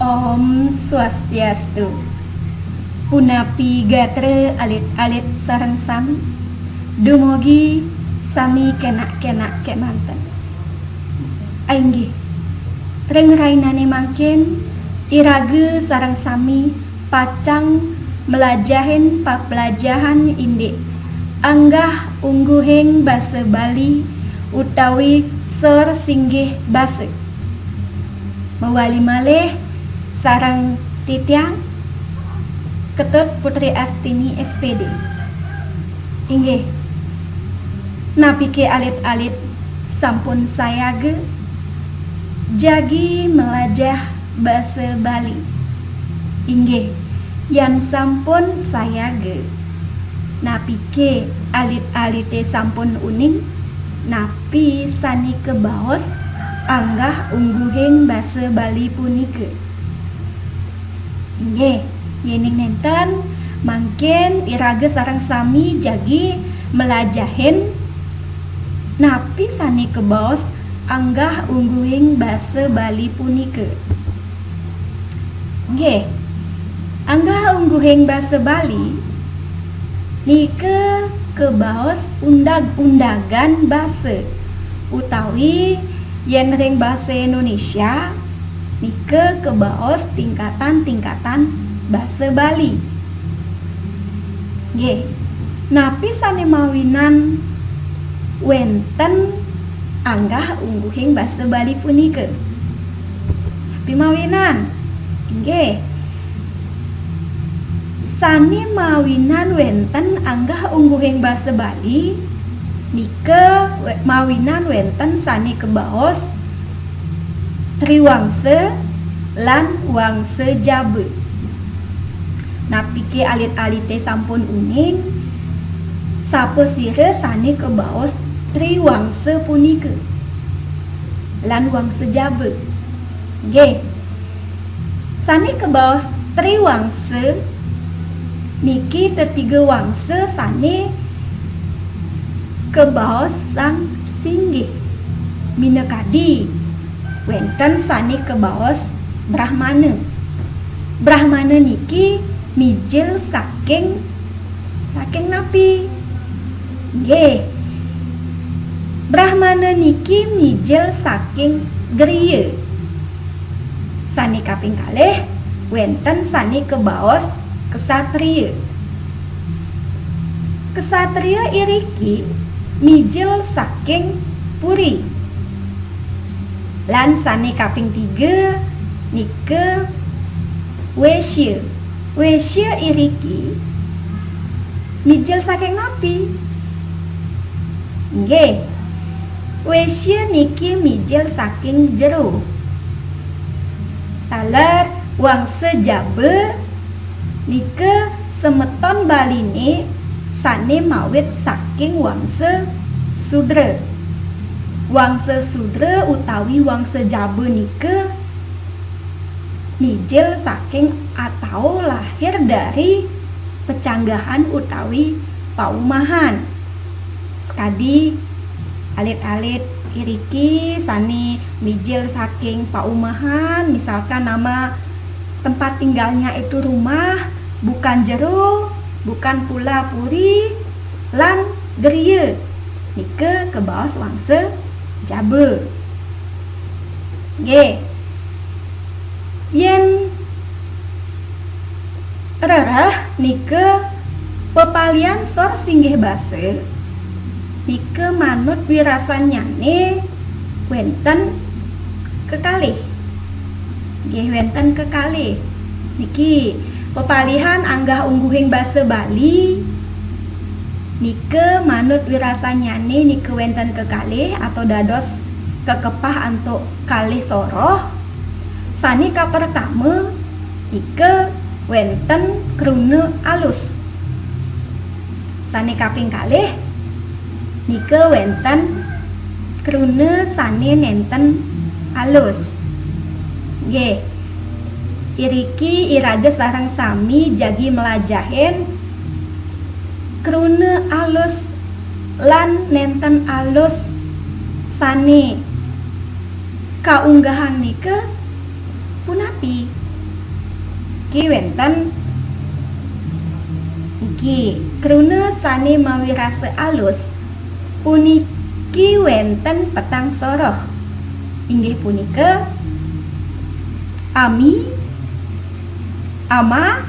Om Swastiastu. Punapi gatre alit-alit sareng sami. Dumugi sami kenak-kenak kemanten. Ainggih. Reng rainane mangkin irage sareng sami pacang melajahin papelajahan indik. Anggah ungguhing basa Bali utawi sor singgih basa. Mewali malih sarang titiang Ketut Putri Astini SPD. Inggih. Napike alit-alit sampun sayage jagi melajah basa Bali. Inggih, yan sampun sayage. Napike alit-alite sampun uning napi sani kebaos anggah ungguhing basa Bali punike. Inggih, yening nenten mangkin irage sareng sami jagi melajahin napi sani kebaos anggah ungguhing basa Bali punike. Nggih. Anggah ungguhing basa Bali nike kebaos undag-undagan basa utawi yen ring basa Indonesia nike kebaos tingkatan-tingkatan basa Bali. Nggih. Napi sane mawinan wenten anggah ungguhing basa Bali punike. Napi mawinan. Nggih. Sani mawinan wenten anggah ungguhing basa Bali nike mawinan wenten sani kebaos triwangsa lan wangsa jabe. Napike alit-alite sampun uning sapa sire sani kebaos triwangsa punike lan wangsa jabe. Nggih. Sani kebaos triwangsa niki tetiga wangsa sani kebaos sang singgih. Minakadi wenten sani kebaos Brahmana. Brahmana niki mijil saking napi. Nggih. Brahmana niki mijil saking griya. Sani kaping kalih wenten sani kebaos kesatriya. Kesatriya iriki mijil saking puri. Lan sani kaping 3 nike wesya. Wesya iriki mijil saking napi. Nggih. Wesya niki mijil saking jero. Taler wangsa jabe nike semeton baline sane mawit saking wangsa sudra. Wangsa sudra utawi wangsa jabe nike mijil saking atau lahir dari pecanggahan utawi paumahan. Sekadi alit-alit iriki sani mijil saking paumahan, misalkan nama tempat tinggalnya itu rumah, bukan jero, bukan pula puri, lan griya. Nike kebaos wangsa jabe. Nggih. Yen rerah nike pepalian sor singgih basa nike manut wirasanyane wenten kekalih. Nggih, wenten kekalih. Niki pepalihan anggah ungguhing basa Bali nike manut wirasanyane nike wenten kekalih atau dados kekepah antuk kalih soroh. Sani ka pertama nike wenten kruna alus. Sani kaping kalih nike wenten kruna sani nenten alus. Nggih. Iriki irage sareng sami jagi melajahin kruna alus lan nenten alus sani kaunggahan nike punapi. niki wenten niki kruna sane mawi rasa alus puniki wenten petang soroh inggih punika ami, ama,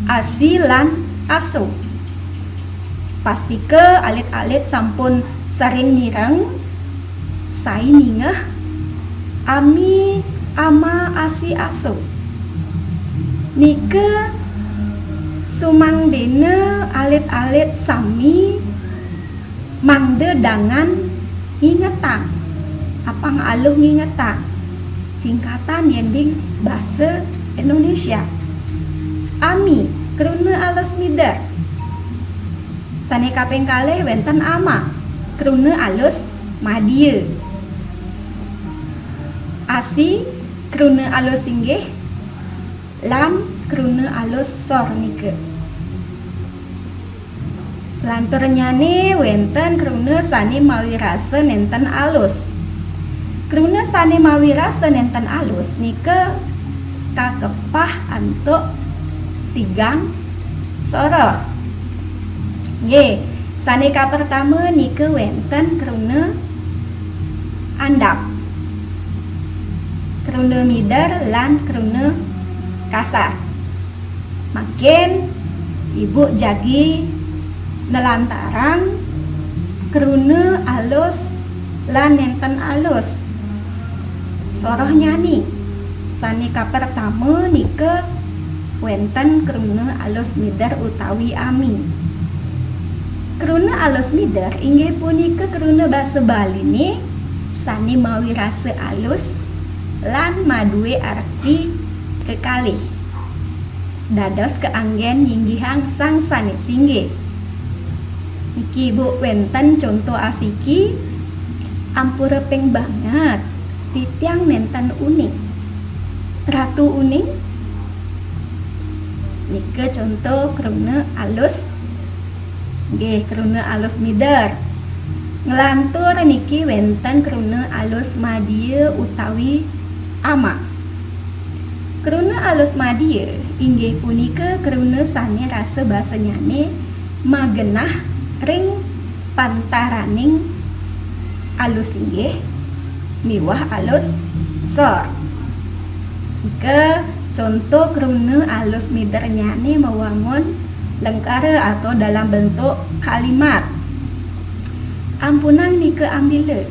asi lan aso. Pastike alit-alit sampun sering mireng sai ningeh ami, ama, asi, aso. Nike sumangdene alit-alit sami mangde dangan ngingetang apang aluh ngingetang singkatan yending bahasa Indonesia. Ami kruna alus mider sane kaping kalih wenten ama kruna alus madya. Asi kruna alus inggih lan kruna alus sor nike. Selanturnyane wenten kruna sane mawi rasa nenten alus. Kruna sane mawi rasa nenten alus nike kakepah antuk tigang soro. Nggih, sane ka pertama nike wenten kruna andap. Kruna mider lan kruna kasar. Makin ibu jagi nelantarang kruna alus lan nenten alus. Soroh nyani sane ka pertama nike wenten kruna alus mider utawi ami. Kruna alus mider inggih punika kruna basa Bali ni sane mawi rasa alus lan maduwe arti kekalih. Dados keanggen nyinggihang sang sanes inggih. Niki Bu wenten contoh asiki ampura ping banget titiang nenten uning. Ratu uning nike contoh kruna alus nggih kruna alus mider. Ngelantur niki wenten kruna alus madya utawi ama. Kruna alus madya inggih punika kruna sane rasa basanyane magenah ring pantaraning alus inggih miwah alus sor. Ke contoh kruna alus mider nyane mewangun lengkara atau dalam bentuk kalimat. Ampunan nike ambile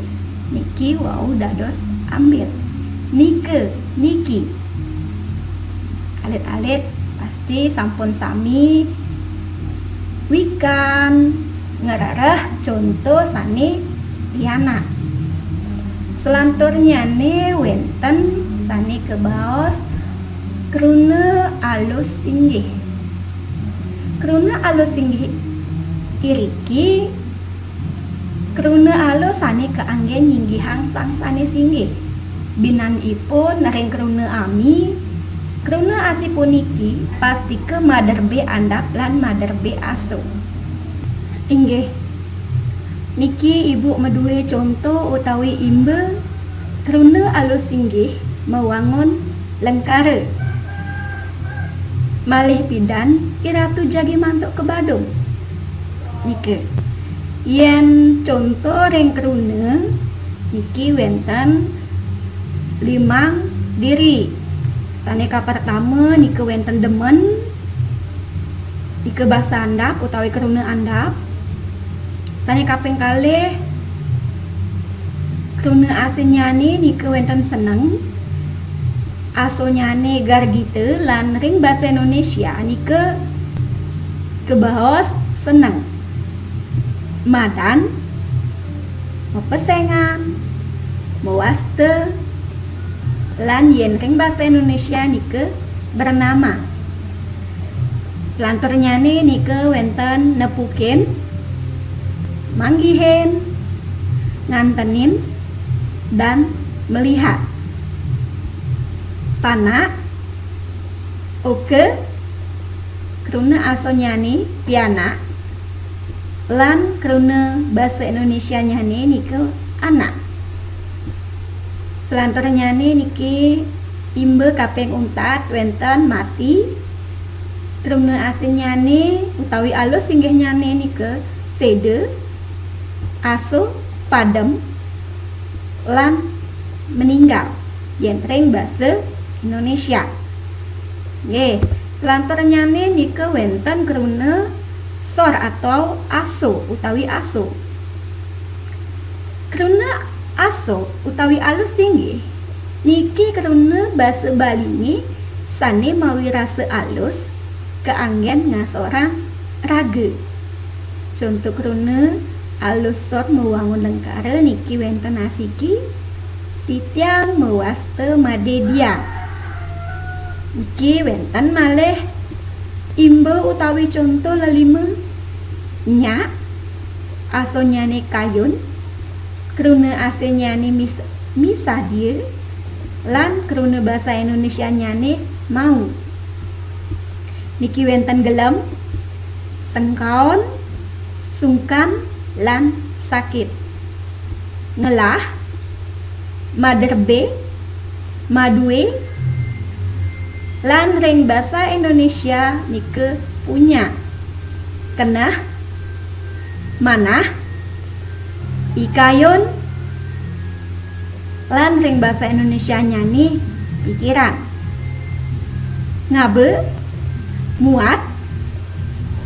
niki wau dados ambil nike niki alit-alit pasti sampun sami wikan ngerarah contoh sane Tiana. Selanturnya ne wenten sane kebaos kruna alus singgih. Kruna alus singgih iriki kruna alus sane keanggen nyinggihang sang sane singgih. Binanipun ring kruna ami kruna asi puniki pasti ke maderbe andap lan maderbe aso. Inggih niki ibu meduwe contoh utawi imbel kruna alus singgih mewangun lengkara. Malih pidan iratu jagi mantuk ke Badung. Nike yen contoh ring kruna niki wenten limang diri. Sane ka pertama nike wenten demen nike basa andap utawi kruna andap. Sane kaping kalih kruna asenyane nike wenten seneng. Asonyane gargite lan ring basa Indonesia nike kebaos seneng. Madan mepesengan mewaste lan yen ring basa Indonesia nike bernama. Selanturnyane nike wenten nepukin manggihen ngantenin dan melihat. Pana oke kruna asonyane piana lan kruna basa Indonesia nyane nike anak. Selanturnyane niki imbe kaping untat wenten mati kruna asin nyane utawi alus singgih nyane nike sede aso padem lan meninggal yen ring basa Indonesia. Nggih, selantur nyane nike wenten kruna sor atau aso utawi aso. Kruna aso utawi alus singgih niki kruna basa Bali ni sane mawi rasa alus keanggen ngasorang raga. Contoh kruna alus sor mewangun lengkara niki wenten asiki titiang mewasta madedia. Niki wenten malih imbe utawi contoh lelima nyak asonyane kayun kruna asenyane misadia lan kruna bahasa Indonesia nyane mau. Niki wenten gelem, sengkaon, sungkan lan sakit. Ngelah, maderbe, madue lan ring bahasa Indonesia nike punya. Kenah, manah, ikayun lan ring bahasa Indonesia nyani pikiran. Ngabe, muat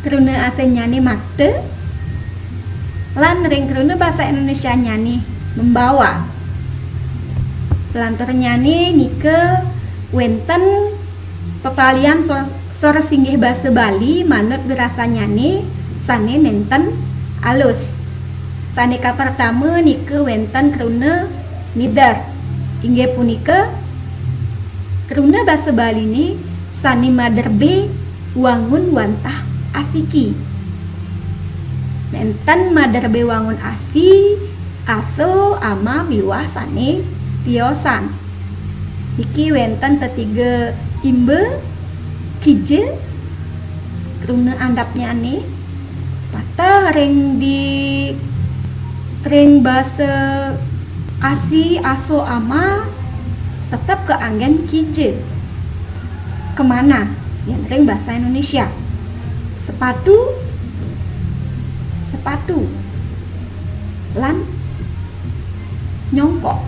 kruna asing nyani makte lan ring kruna bahasa Indonesia nyani membawa. Selantur nyani nike wenten pepalian sor singgih bahasa Bali manut berasa nyani sane nenten alus. Saneka pertama nike wenten kruna mider inggih punika kruna bahasa Bali ni sani maderbe wangun wantah asiki. Nenten maderbe wangun asi aso ama biwah sane tiosan. Iki wenten ketiga imbe kije kruna andapnya nih patah ring di ring bahasa asi aso ama tetap keanggen kije kemana yang ring bahasa Indonesia sepatu lan nyongkok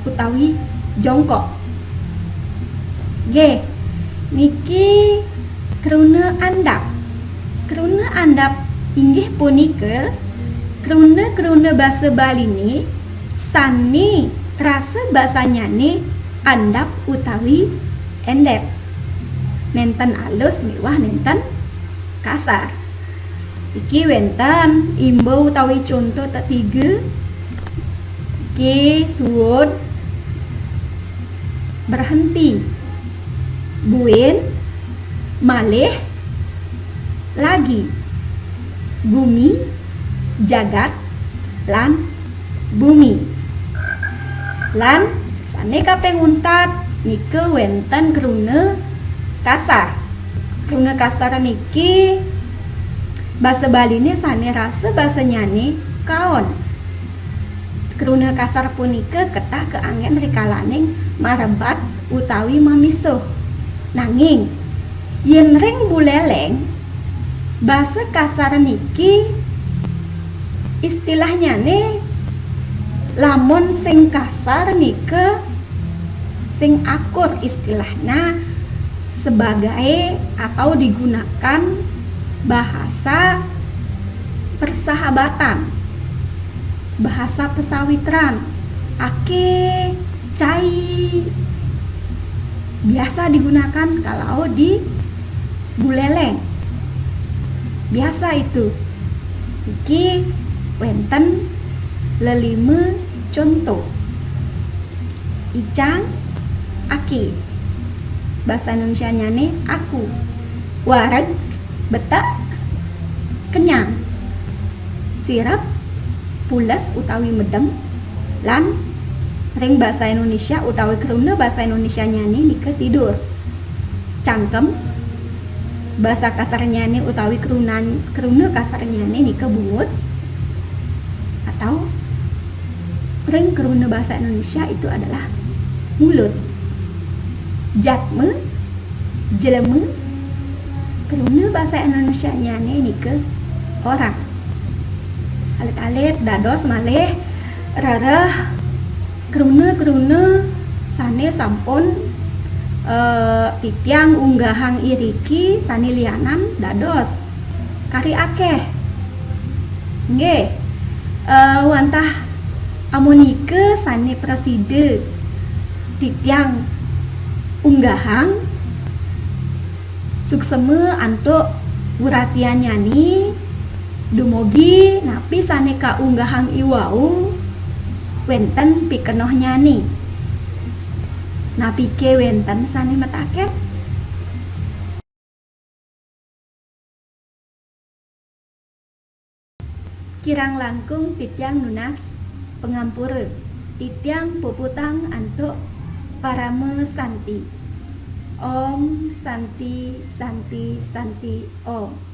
utawi jongkok. G niki kruna andap inggih punika kruna bahasa Bali ni sani rasa bahasanya ni andap utawi endep. Nenten alus miwah nenten kasar. Iki wenten imbo utawi contoh ketiga. Iki suwun berhenti. Buin malih lagi. Bumi jagat lan bumi. Lan sane kaping untat nike wenten kruna kasar. Kruna kasar niki bahasa Bali ini sane rasa bahasa nyane kaon. Kruna kasar punika ketah keanggen rikalaning marebat utawi mamisuh. Nanging yen ring buleleng bahasa kasar niki istilahnya nih lamun sing kasar nike sing akur istilahnya sebagai atau digunakan bahasa persahabatan, bahasa pesawitran, ake, cai biasa digunakan kalau di buleleng. Biasa itu. Iki wenten lelime contoh. Icang, aki. Bahasa Indonesianya nih aku. Wareg, betak, kenyang. Sirap, pules utawi medem. Lan ring bahasa Indonesia utawi kruna bahasa Indonesia nih nika tidur. Cangkem bahasa kasarnya nih utawi kruna kasarnya nih nika bungut. Atau ring kruna bahasa Indonesia itu adalah mulut. jatme, jelema. Kerana bahasa Indonesia-nya ni ke orang. Alit-alit dados malih rarah keruna sane sampun titiang unggahang iriki sani lianan dados kari akeh. Nggih. Wantah amunike sane preside titiang unggahang sukseme antuk uratian nyani dumugi napi sane ka unggahang iwau wenten pikenoh nyani napi ke wenten sane metaket kirang langkung titiang nunas pengampura titiang puputang antuk parame santi. Om Santi Santi Santi Om.